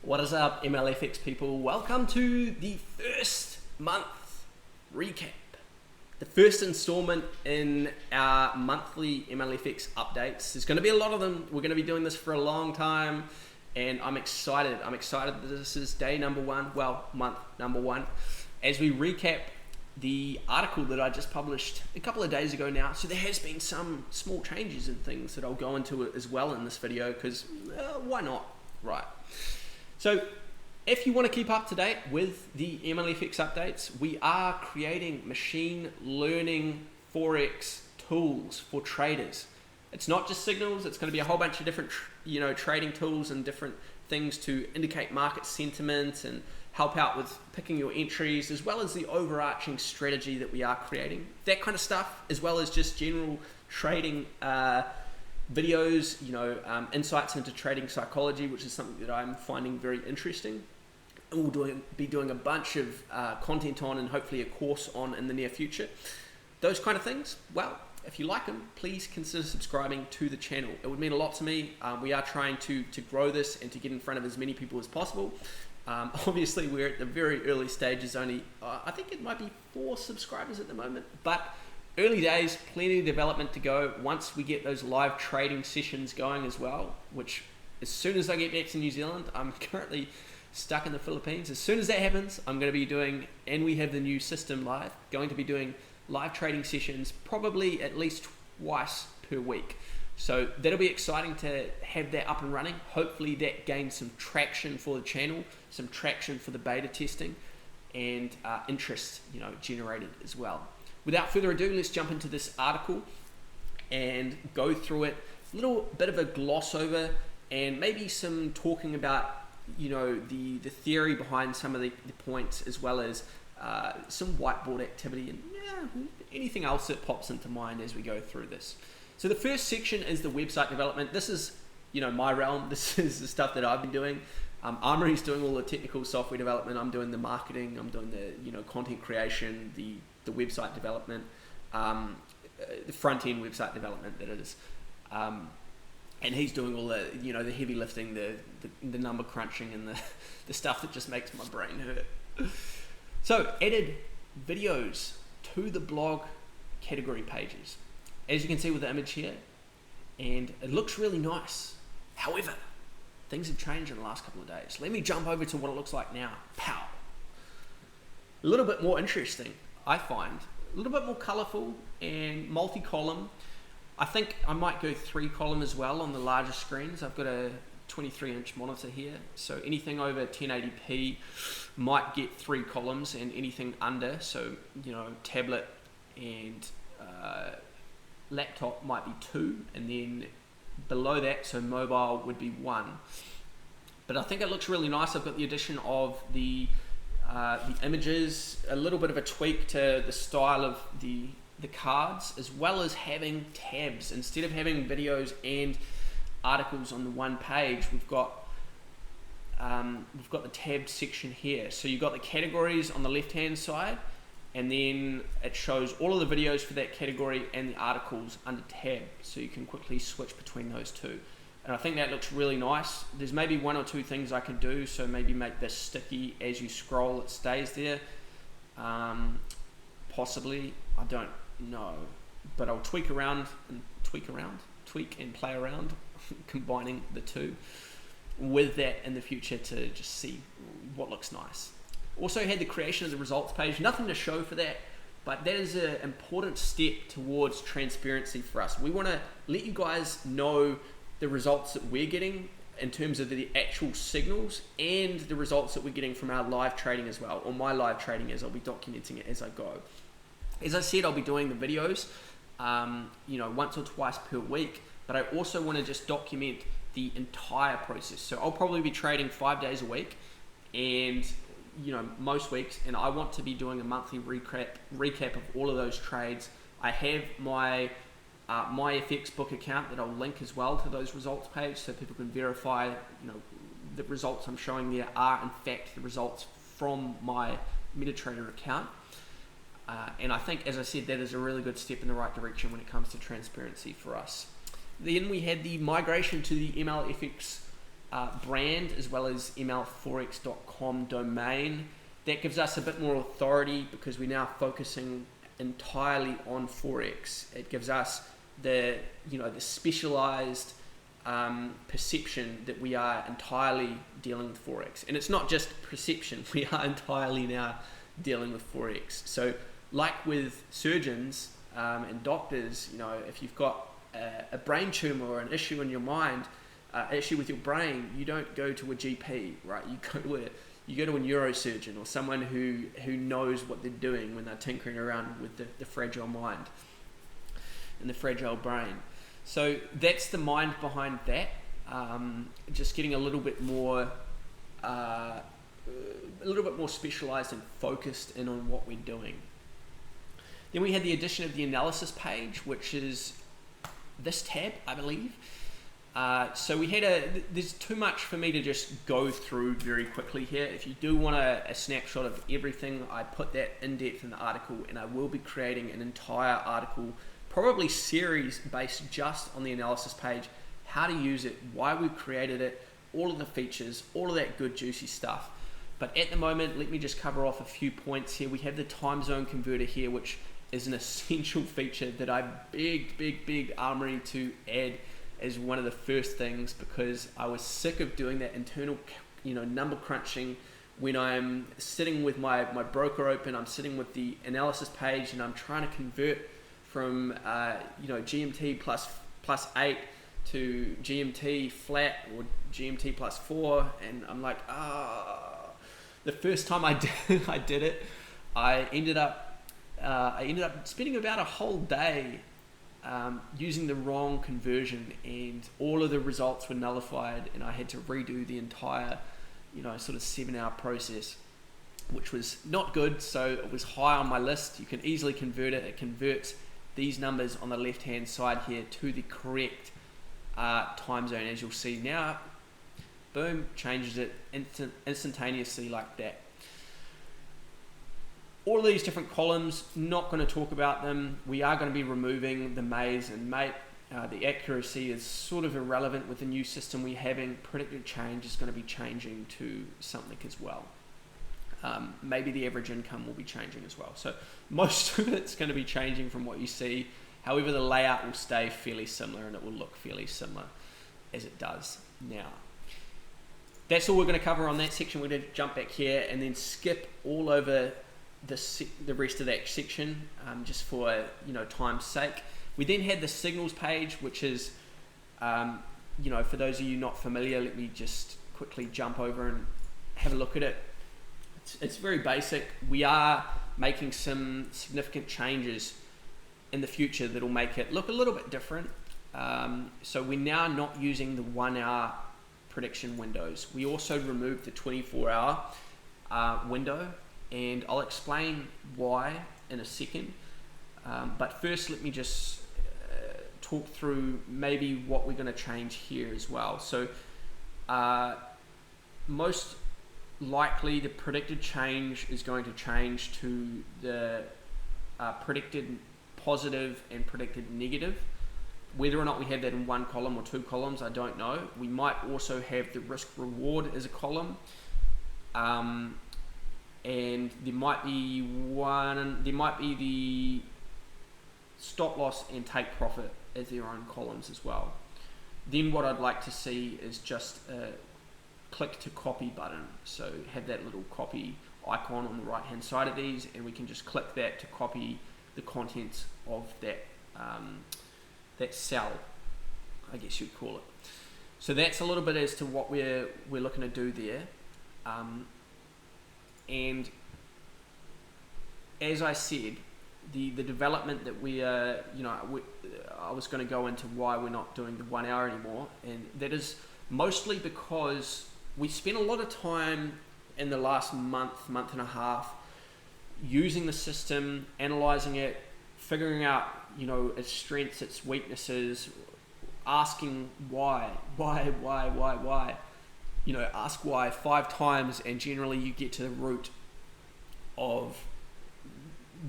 What is up, MLFX people? Welcome to the first month recap. The first installment in our monthly MLFX updates. There's going to be a lot of them. We're going to be doing this for a long time, and I'm excited. I'm excited that this is day number one, well, month number one, as we recap the article that I just published a couple of days ago now. So there has been some small changes and things that I'll go into as well in this video, because why not, right? So if you want to keep up to date with the MLFX updates, we are creating machine learning Forex tools for traders. It's not just signals, it's going to be a whole bunch of different trading tools and different things to indicate market sentiment and help out with picking your entries, as well as the overarching strategy that we are creating. That kind of stuff, as well as just general trading videos, insights into trading psychology, which is something that I'm finding very interesting. And we'll be doing a bunch of content on, and hopefully a course on in the near future. Those kind of things, well, if you like them, please consider subscribing to the channel. It would mean a lot to me. We are trying to grow this and to get in front of as many people as possible. Obviously, we're at the very early stages, only I think it might be 4 subscribers at the moment, but early days, plenty of development to go once we get those live trading sessions going as well, which as soon as I get back to New Zealand, I'm currently stuck in the Philippines. As soon as that happens, I'm going to be doing, and we have the new system live, going to be doing live trading sessions probably at least twice per week. So that'll be exciting to have that up and running. Hopefully that gains some traction for the channel, some traction for the beta testing, and interest generated as well. Without further ado, let's jump into this article and go through it. A little bit of a gloss over, and maybe some talking about the theory behind some of the points, as well as some whiteboard activity and anything else that pops into mind as we go through this. So the first section is the website development. This is my realm. This is the stuff that I've been doing. Armory's doing all the technical software development. I'm doing the marketing. I'm doing the content creation, the website development, the front end website development, that is. And he's doing all the the heavy lifting, the number crunching, and the stuff that just makes my brain hurt. So added videos to the blog category pages, as you can see with the image here, and it looks really nice. However, things have changed in the last couple of days. Let me jump over to what it looks like now. Pow! A little bit more interesting, I find. A little bit more colorful and multi-column. I think I might go 3-column as well on the larger screens. I've got a 23-inch monitor here, so anything over 1080p might get 3 columns, and anything under, so tablet and laptop, might be 2, and then below that, so mobile, would be 1. But I think it looks really nice. I've got the addition of the images, a little bit of a tweak to the style of the cards, as well as having tabs. Instead of having videos and articles on the one page, we've got the tab section here. So you've got the categories on the left hand side, and then it shows all of the videos for that category and the articles under tab, so you can quickly switch between those two. And I think that looks really nice. There's maybe 1 or 2 things I could do, so maybe make this sticky as you scroll, it stays there. Possibly, I don't know, but I'll tweak and play around, combining the two with that in the future to just see what looks nice. Also had the creation of the results page. Nothing to show for that, but that is an important step towards transparency for us. We want to let you guys know the results that we're getting in terms of the actual signals, and the results that we're getting from our live trading as well, or my live trading, as I'll be documenting it as I go. As I said, I'll be doing the videos once or twice per week, but I also want to just document the entire process. So I'll probably be trading 5 days a week, and most weeks, and I want to be doing a monthly recap of all of those trades. I have my MyFX book account that I'll link as well to those results page, so people can verify the results I'm showing there are in fact the results from my MetaTrader account. And I think, as I said, that is a really good step in the right direction when it comes to transparency for us. Then we had the migration to the MLFX brand as well as MLForex.com domain. That gives us a bit more authority because we're now focusing entirely on Forex. It gives us the specialized perception that we are entirely dealing with Forex. And it's not just perception, we are entirely now dealing with Forex. So like with surgeons and doctors, if you've got a brain tumor or an issue in your mind, issue with your brain, you don't go to a GP, right? You go to a neurosurgeon or someone who knows what they're doing when they're tinkering around with the fragile mind and the fragile brain. So that's the mind behind that. Just getting a little bit more specialized and focused in on what we're doing. Then we had the addition of the analysis page, which is this tab, I believe. So we had there's too much for me to just go through very quickly here. If you do want a snapshot of everything, I put that in depth in the article, and I will be creating an entire article, probably series based just on the analysis page, how to use it, why we created it, all of the features, all of that good juicy stuff. But at the moment, let me just cover off a few points here. We have the time zone converter here, which is an essential feature that I big armory to add as one of the first things, because I was sick of doing that internal number crunching when I'm sitting with my broker open. I'm sitting with the analysis page and I'm trying to convert from GMT plus 8 to GMT flat or GMT plus 4, and I'm like, the first time I did it, I ended up spending about a whole day using the wrong conversion, and all of the results were nullified, and I had to redo the entire sort of 7-hour process, which was not good. So it was high on my list. You can easily convert it. It converts these numbers on the left hand side here to the correct time zone, as you'll see now. Boom, changes it instantaneously like that. All of these different columns, not going to talk about them. We are going to be removing the maze and mate. The accuracy is sort of irrelevant with the new system we're having. Predicted change is going to be changing to something as well. Maybe the average income will be changing as well. So most of it's going to be changing from what you see. However, the layout will stay fairly similar, and it will look fairly similar as it does now. That's all we're going to cover on that section. We're going to jump back here and then skip all over the rest of that section, just for time's sake. We then had the signals page, which is for those of you not familiar, let me just quickly jump over and have a look at it. It's very basic. We are making some significant changes in the future that will make it look a little bit different. So we're now not using the 1 hour prediction windows. We also removed the 24-hour window, and I'll explain why in a second. But first, let me just talk through maybe what we're going to change here as well. So most likely the predicted change is going to change to the predicted positive and predicted negative. Whether or not we have that in one column or two columns, I don't know. We might also have the risk reward as a column. And there might be the stop loss and take profit as their own columns as well. Then what I'd like to see is just a click to copy button. So have that little copy icon on the right hand side of these, and we can just click that to copy the contents of that that cell, I guess you'd call it. So that's a little bit as to what we're looking to do there. And as I said, the development that I was going to go into why we're not doing the 1 hour anymore, and that is mostly because we spent a lot of time in the last month and a half using the system, analyzing it, figuring out its strengths, its weaknesses, asking why. Ask why 5 times, and generally you get to the root of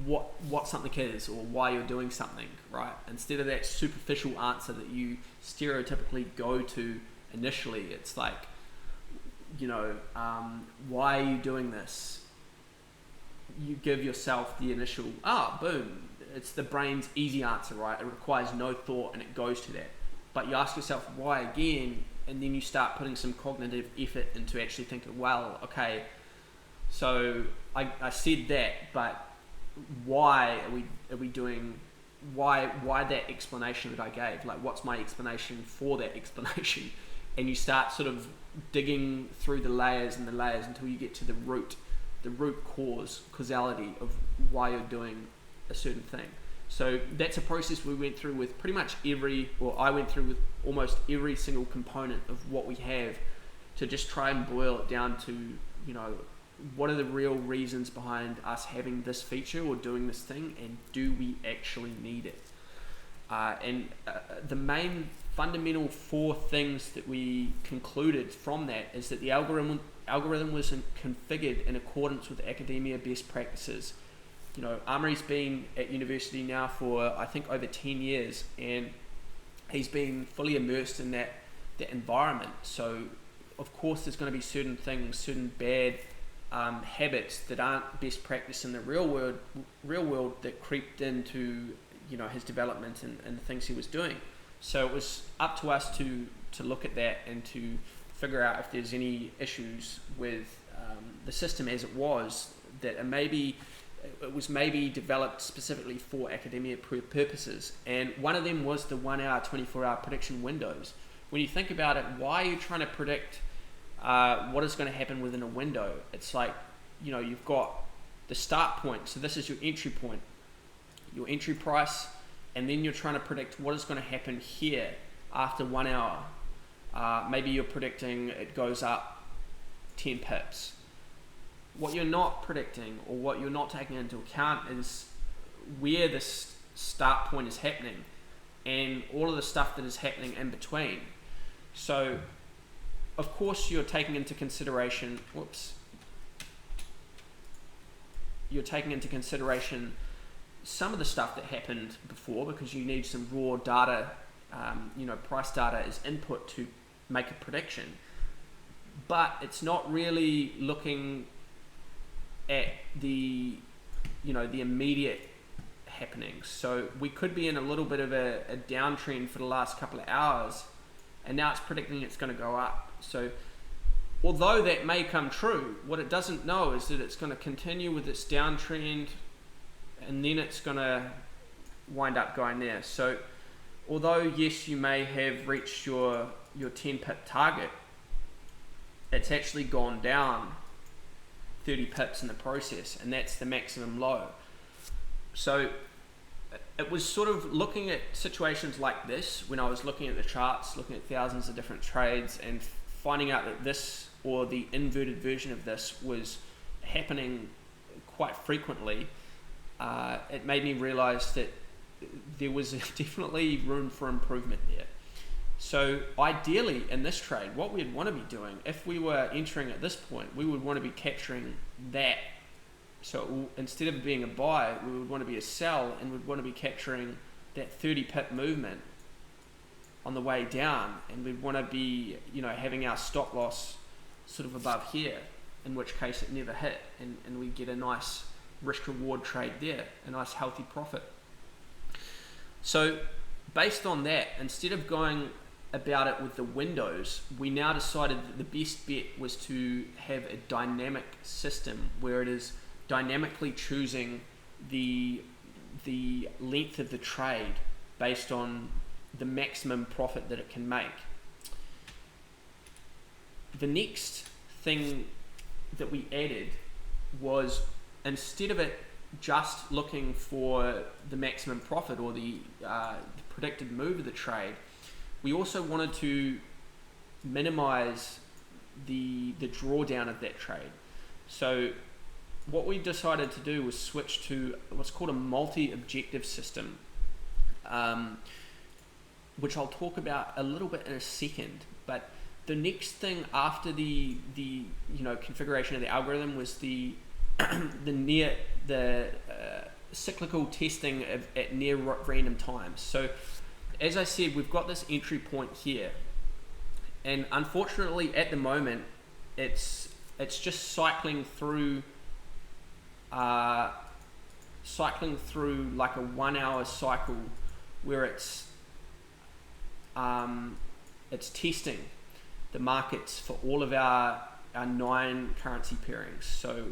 what something is or why you're doing something, right? Instead of that superficial answer that you stereotypically go to initially, it's like, why are you doing this? You give yourself the initial, boom, it's the brain's easy answer, right? It requires no thought and it goes to that. But you ask yourself why again, and then you start putting some cognitive effort into actually thinking, well, okay, so I said that, but why are we doing, why that explanation that I gave? Like, what's my explanation for that explanation? And you start sort of digging through the layers and the layers until you get to the root causality of why you're doing a certain thing. So that's a process we went through with pretty much I went through with almost every single component of what we have, to just try and boil it down to, what are the real reasons behind us having this feature or doing this thing, and do we actually need it? The main fundamental 4 things that we concluded from that is that the algorithm was configured in accordance with academia best practices. Amri's been at university now for I think over 10 years, and he's been fully immersed in that environment. So of course there's going to be certain things, certain bad habits that aren't best practice in the real world that creeped into his development and the things he was doing. So it was up to us to look at that and to figure out if there's any issues with the system as it was, that it was maybe developed specifically for academia purposes. And one of them was the 1 hour, 24-hour prediction windows. When you think about it, why are you trying to predict what is going to happen within a window? It's like, you've got the start point. So this is your entry point, your entry price, and then you're trying to predict what is going to happen here after 1 hour. Maybe you're predicting it goes up 10 pips. What you're not predicting, or what you're not taking into account, is where this start point is happening and all of the stuff that is happening in between. So of course you're taking into consideration some of the stuff that happened before, because you need some raw data, price data as input to make a prediction. But it's not really looking at the immediate happenings. So we could be in a little bit of a downtrend for the last couple of hours, and now it's predicting it's going to go up. So although that may come true, what it doesn't know is that it's going to continue with its downtrend, and then it's going to wind up going there. So although yes, you may have reached your 10 pip target, it's actually gone down 30 pips in the process, and that's the maximum low. So it was sort of looking at situations like this, when I was looking at the charts, looking at thousands of different trades, and finding out that this, or the inverted version of this, was happening quite frequently. It made me realize that there was definitely room for improvement there. So ideally in this trade, what we'd want to be doing, if we were entering at this point, we would want to be capturing that. So instead of being a buy, we would want to be a sell, and we'd want to be capturing that 30 pip movement on the way down, and we'd want to be having our stop loss sort of above here, in which case it never hit, and we get a nice risk reward trade there, a nice healthy profit. So based on that, instead of going about it with the windows, we now decided that the best bet was to have a dynamic system where it is dynamically choosing the length of the trade based on the maximum profit that it can make. The next thing that we added was, instead of it just looking for the maximum profit or the predicted move of the trade, we also wanted to minimize the drawdown of that trade. So what we decided to do was switch to what's called a multi-objective system, which I'll talk about a little bit in a second. But the next thing after the configuration of the algorithm was the cyclical testing at near random times. So as I said, we've got this entry point here, and unfortunately at the moment it's just cycling through like a 1 hour cycle where it's testing the markets for all of our 9 currency pairings. So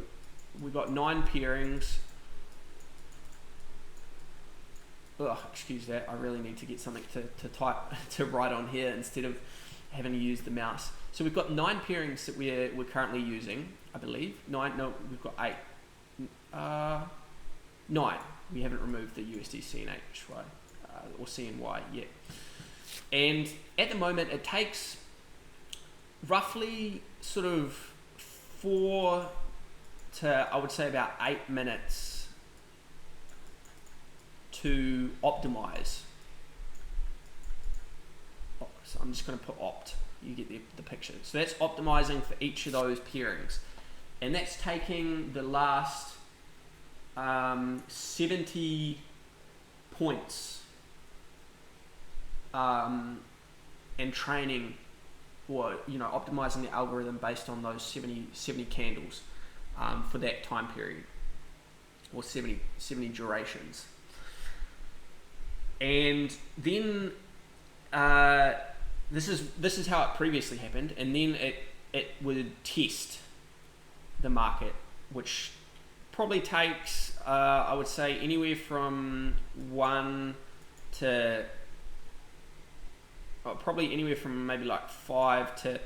we've got 9 pairings. Ugh, excuse that, I really need to get something to type to write on here instead of having to use the mouse. So we've got 9 pairings that we're currently using, I believe. 9, no, we've got 8. 9. We haven't removed the USD CNH or CNY yet. And at the moment it takes roughly sort of 4 to, I would say, about 8 minutes to optimize. So I'm just going to put opt. You get the picture. So that's optimizing for each of those pairings, and that's taking the last 70 points and training, or optimizing the algorithm based on those 70 candles for that time period, or 70 durations. And then this is how it previously happened, and then it would test the market, which probably takes I would say anywhere from 1 to probably anywhere from maybe like 5 to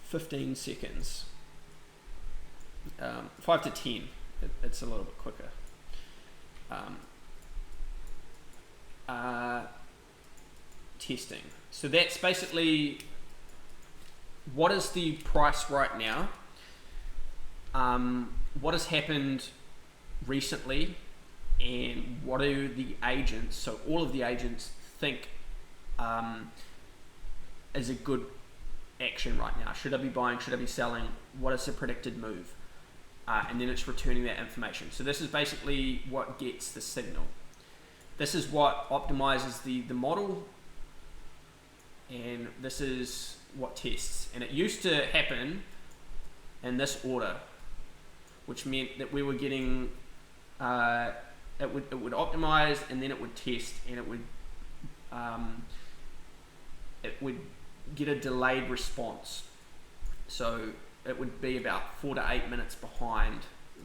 15 seconds, 5 to 10. It's a little bit quicker. Testing. So that's basically what is the price right now, what has happened recently, and what do the agents, so all of the agents, think is a good action right now. Should I be buying? Should I be selling? What is the predicted move? And then it's returning that information. So this is basically what gets the signal. This is what optimizes the model, and this is what tests. And it used to happen in this order, which meant that we were getting it would optimize, and then it would test, and it would get a delayed response. So it would be about 4 to 8 minutes behind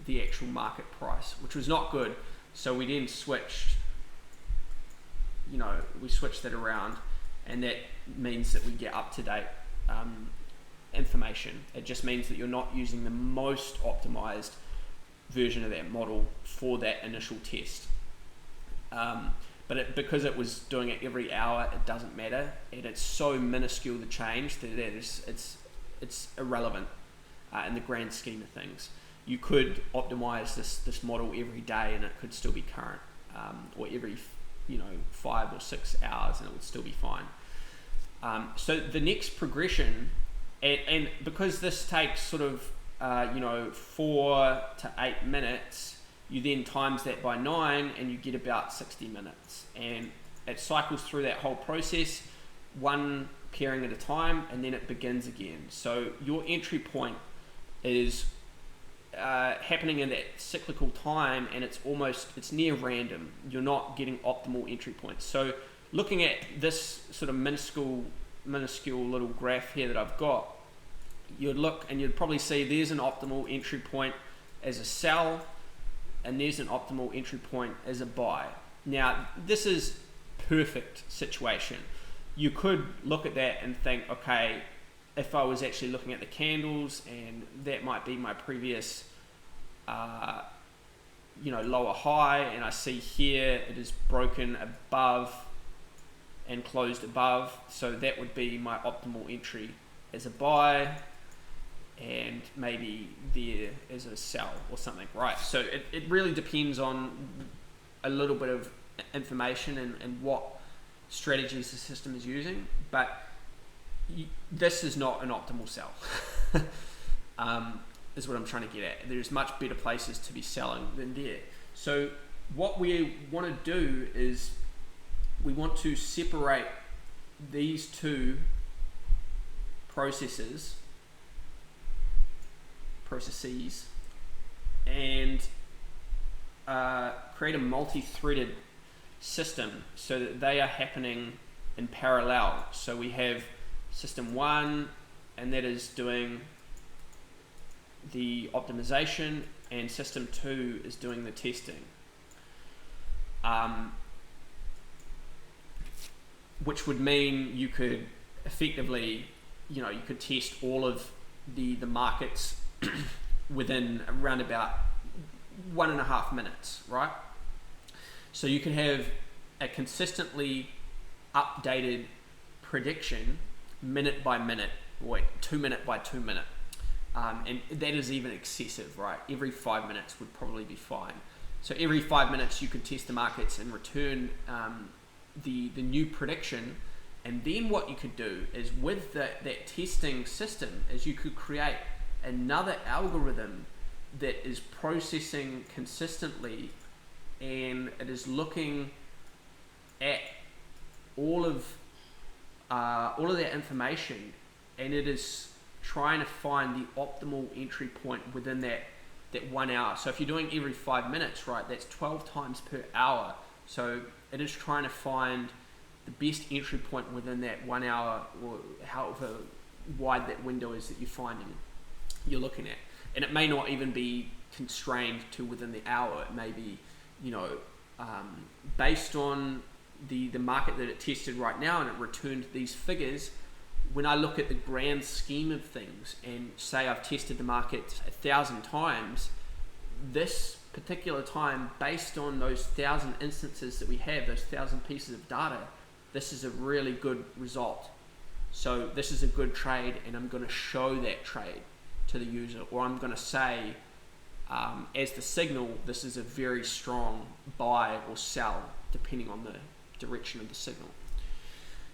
the actual market price, which was not good. So we then switched, we switched that around, and that means that we get up-to-date information. It just means that you're not using the most optimized version of that model for that initial test. But because it was doing it every hour, it doesn't matter, and it's so minuscule the change that it's irrelevant in the grand scheme of things. You could optimize this model every day, and it could still be current, or every 5 or 6 hours, and it would still be fine. So the next progression, and because this takes sort of 4 to 8 minutes, you then times that by 9, and you get about 60 minutes, and it cycles through that whole process, one pairing at a time, and then it begins again. So your entry point is happening in that cyclical time, and it's near random. You're not getting optimal entry points. So looking at this sort of minuscule little graph here that I've got, you'd look and you'd probably see there's an optimal entry point as a sell, and there's an optimal entry point as a buy. Now this is perfect situation. You could look at that and think, okay, if I was actually looking at the candles, and that might be my previous lower high, and I see here it is broken above and closed above, so that would be my optimal entry as a buy, and maybe there as a sell or something, right? So it really depends on a little bit of information and what strategies the system is using, but this is not an optimal sell. Is what I'm trying to get at. There's much better places to be selling than there. So what we want to do is we want to separate these two processes processes and create a multi-threaded system so that they are happening in parallel. So we have system 1, and that is doing the optimization, and system 2 is doing the testing. Which would mean you could effectively, you could test all of the markets within around about 1.5 minutes, right? So you can have a consistently updated prediction minute by minute, 2 minute by 2 minute. And that is even excessive, right? Every 5 minutes would probably be fine. So every 5 minutes you could test the markets and return the new prediction. And then what you could do is with that testing system is you could create another algorithm that is processing consistently, and it is looking at all of that information, and it is trying to find the optimal entry point within that 1 hour. So if you're doing every 5 minutes, right, that's 12 times per hour. So it is trying to find the best entry point within that 1 hour, or however wide that window is that you're looking at. And it may not even be constrained to within the hour. It may be, based on the market that it tested right now, and it returned these figures. When I look at the grand scheme of things and say I've tested the market 1,000 times, this particular time, based on those 1,000 instances that we have, those 1,000 pieces of data, this is a really good result. So this is a good trade, and I'm going to show that trade to the user, or I'm going to say, as the signal, this is a very strong buy or sell, depending on the direction of the signal.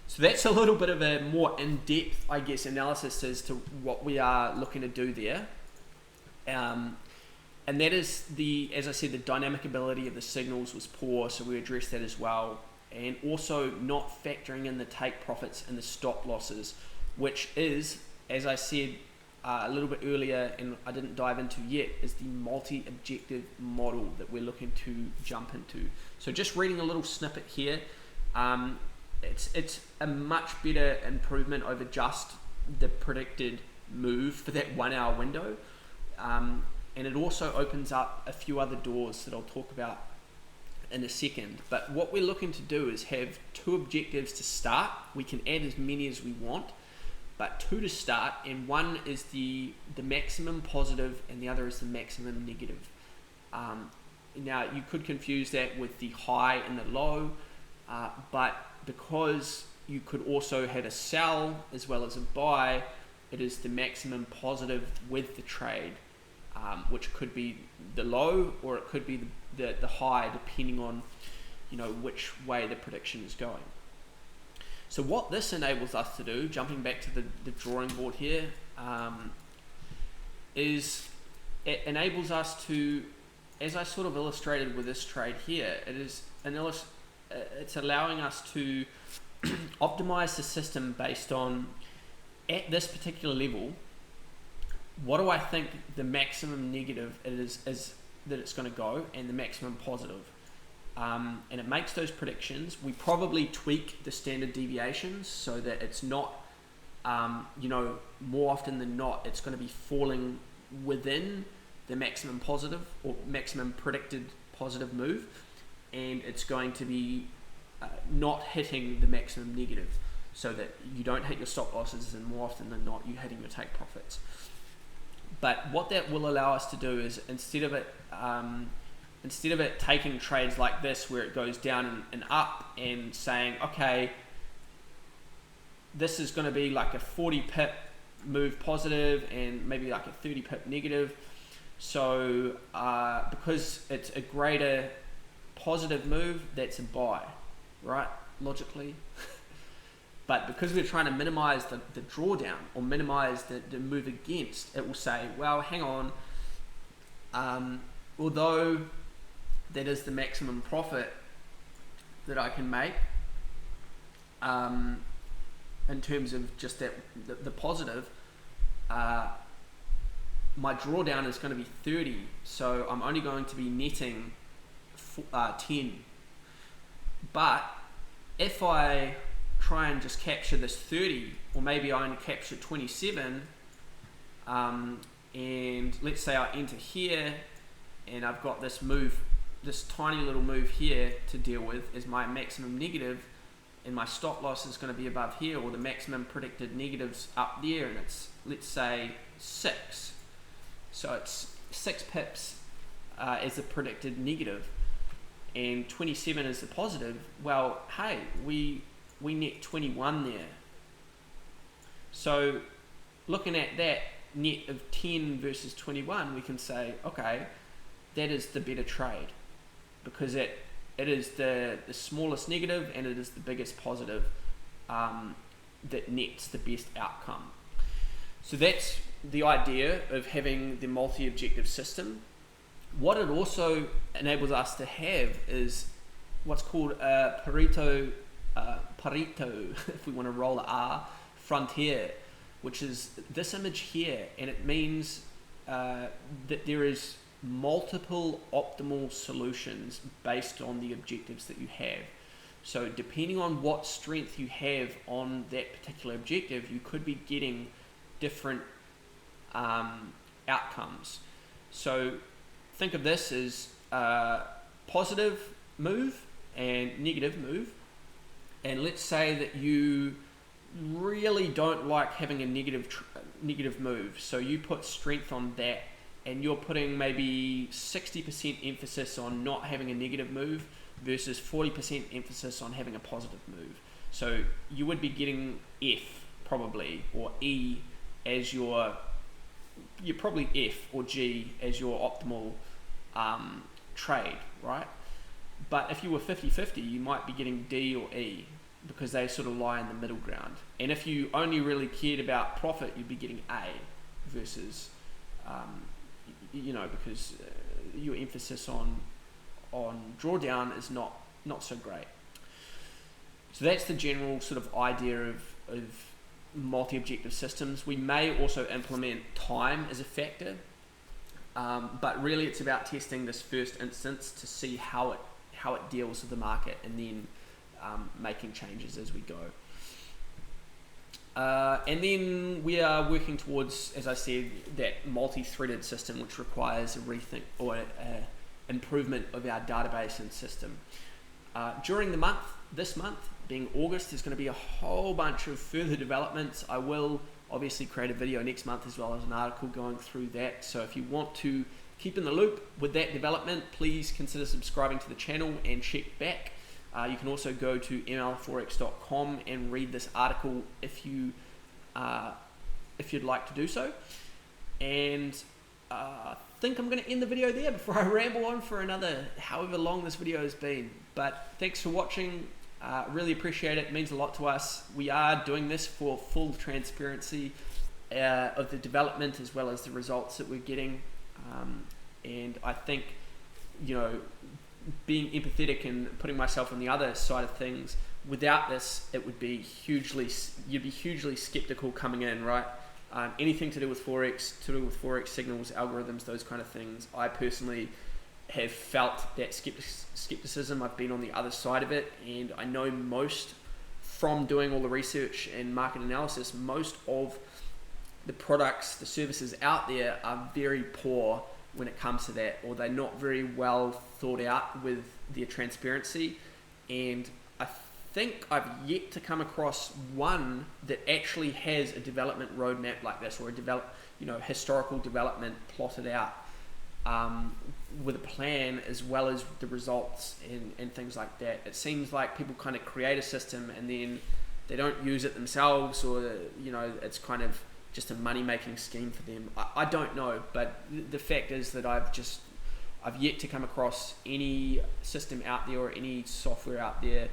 So that's a little bit of a more in-depth, I guess, analysis as to what we are looking to do there. And that is as I said, the dynamic ability of the signals was poor, so we addressed that as well. And also not factoring in the take profits and the stop losses, which is, as I said a little bit earlier, and I didn't dive into yet, is the multi-objective model that we're looking to jump into. So just reading a little snippet here, it's a much better improvement over just the predicted move for that 1 hour window. And it also opens up a few other doors that I'll talk about in a second. But what we're looking to do is have 2 objectives to start. We can add as many as we want, but 2 to start, and one is the maximum positive and the other is the maximum negative. Now you could confuse that with the high and the low, but because you could also have a sell as well as a buy, it is the maximum positive with the trade, which could be the low or it could be the high, depending on which way the prediction is going. So what this enables us to do, jumping back to the drawing board here, is it enables us to, as I sort of illustrated with this trade here, it's allowing us to optimize the system based on, at this particular level, what do I think the maximum negative is that it's going to go, and the maximum positive. And it makes those predictions. We probably tweak the standard deviations so that it's not, more often than not, it's going to be falling within the maximum positive or maximum predicted positive move, and it's going to be not hitting the maximum negative, so that you don't hit your stop losses, and more often than not, you're hitting your take profits. But what that will allow us to do is, instead of it taking trades like this where it goes down and up and saying, okay, this is going to be like a 40 pip move positive and maybe like a 30 pip negative. So because it's a greater positive move, that's a buy, right? Logically. But because we're trying to minimize the drawdown or minimize the move against, it will say, well, hang on, although that is the maximum profit that I can make in terms of just that the positive, my drawdown is going to be 30, so I'm only going to be netting 10. But if I try and just capture this 30, or maybe I only capture 27, and let's say I enter here and I've got this move, this tiny little move here to deal with as my maximum negative, and my stop loss is going to be above here, or the maximum predicted negatives up there, and it's, let's say, 6. So it's 6 pips as the predicted negative, and 27 is the positive. Well, hey, we net 21 there. So looking at that net of 10 versus 21, we can say, okay, that is the better trade, because it is the smallest negative and it is the biggest positive that nets the best outcome. So that's the idea of having the multi-objective system. What it also enables us to have is what's called a Pareto, if we want to roll a R, frontier, which is this image here, and it means that there is multiple optimal solutions based on the objectives that you have. So depending on what strength you have on that particular objective, you could be getting different outcomes. So think of this as a positive move and negative move, and let's say that you really don't like having a negative move, so you put strength on that, and you're putting maybe 60% emphasis on not having a negative move versus 40% emphasis on having a positive move. So you would be getting F probably, or E as you're probably F or G as your optimal trade, right? But if you were 50-50, you might be getting D or E, because they sort of lie in the middle ground. And if you only really cared about profit, you'd be getting A versus because your emphasis on drawdown is not so great. So that's the general sort of idea of multi-objective systems. We may also implement time as a factor, but really it's about testing this first instance to see how it deals with the market, and then making changes as we go. And then we are working towards, as I said, that multi-threaded system, which requires a rethink or a improvement of our database and system. During this month being August, there's going to be a whole bunch of further developments. I will obviously create a video next month as well as an article going through that. So if you want to keep in the loop with that development, please consider subscribing to the channel and check back. You can also go to MLFX.com and read this article if you'd like to do so. And I think I'm going to end the video there before I ramble on for another however long this video has been. But thanks for watching. Really appreciate it. It means a lot to us. We are doing this for full transparency of the development as well as the results that we're getting. And I think, being empathetic and putting myself on the other side of things, without this, it would be you'd be hugely skeptical coming in, right? Anything to do with Forex signals, algorithms, those kind of things. I personally have felt that skepticism. I've been on the other side of it, and I know most from doing all the research and market analysis, most of the products, the services out there are very poor when it comes to that, or they're not very well thought out with their transparency. And I think I've yet to come across one that actually has a development roadmap like this, or a historical development plotted out with a plan as well as the results and things like that. It seems like people kind of create a system and then they don't use it themselves, or it's kind of just a money-making scheme for them. I don't know, but the fact is that I've yet to come across any system out there or any software out there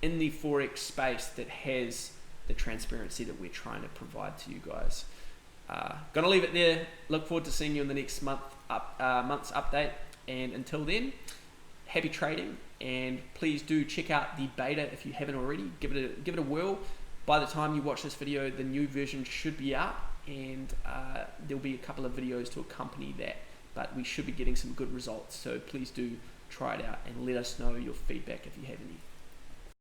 in the Forex space that has the transparency that we're trying to provide to you guys. Gonna leave it there. Look forward to seeing you in the next month's update, and until then, happy trading, and please do check out the beta if you haven't already. Give it a whirl. By the time you watch this video, the new version should be out, and there'll be a couple of videos to accompany that, but we should be getting some good results. So please do try it out and let us know your feedback if you have any.